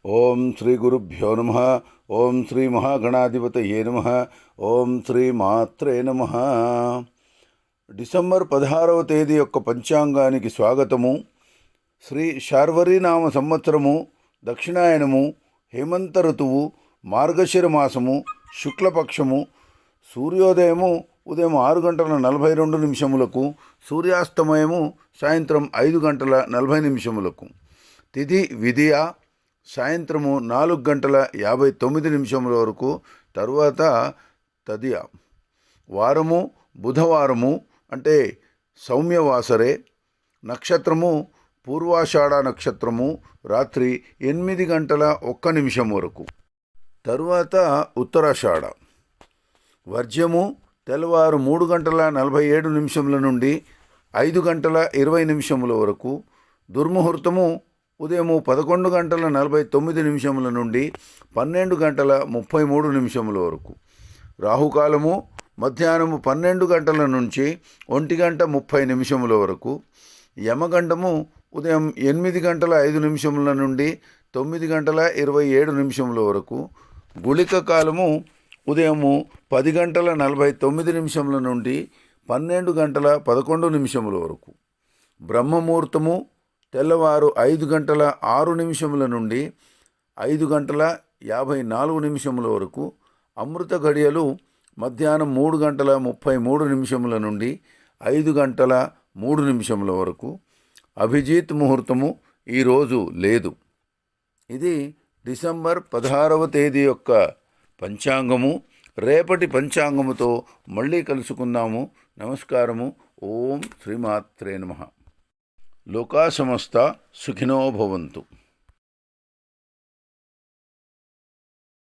ఓం శ్రీ గురుభ్యో నమ. ఓం శ్రీ మహాగణాధిపతయే నమ. ఓం శ్రీ మాత్రే నమ. డిసెంబర్ 16వ తేదీ యొక్క పంచాంగానికి స్వాగతము. శ్రీ శార్వరీనామ సంవత్సరము, దక్షిణాయనము, హేమంత ఋతువు, మార్గశిర మాసము, శుక్లపక్షము. సూర్యోదయము ఉదయం 6:42 సూర్యాస్తమయము సాయంత్రం 5:40 తిథి విధియ సాయంత్రము 4:59 వరకు, తరువాత తదియ. వారము బుధవారము అంటే సౌమ్యవాసరే. నక్షత్రము పూర్వాషాఢ నక్షత్రము, రాత్రి 8:01 వరకు, తరువాత ఉత్తరాషాఢ. వర్జ్యము తెల్లవారు 3:47 నుండి 5:20 వరకు. దుర్ముహూర్తము ఉదయం 11:49 నుండి 12:33 వరకు. రాహుకాలము మధ్యాహ్నము 12 గంటల నుంచి 1:30 వరకు. యమగండము ఉదయం 8:05 నుండి 9:27 వరకు. గుళిక కాలము ఉదయం 10:49 నుండి 12:11 వరకు. బ్రహ్మముహూర్తము తెల్లవారు 5:06 నుండి 5:54 వరకు. అమృత ఘడియలు మధ్యాహ్నం 3:33 నుండి 5:03 వరకు. అభిజిత్ ముహూర్తము ఈరోజు లేదు. ఇది డిసెంబర్ 16వ తేదీ యొక్క పంచాంగము. రేపటి పంచాంగముతో మళ్ళీ కలుసుకుందాము. నమస్కారము. ఓం శ్రీమాత్రే నమః. లోకా సమస్త సుఖినో భవంతు.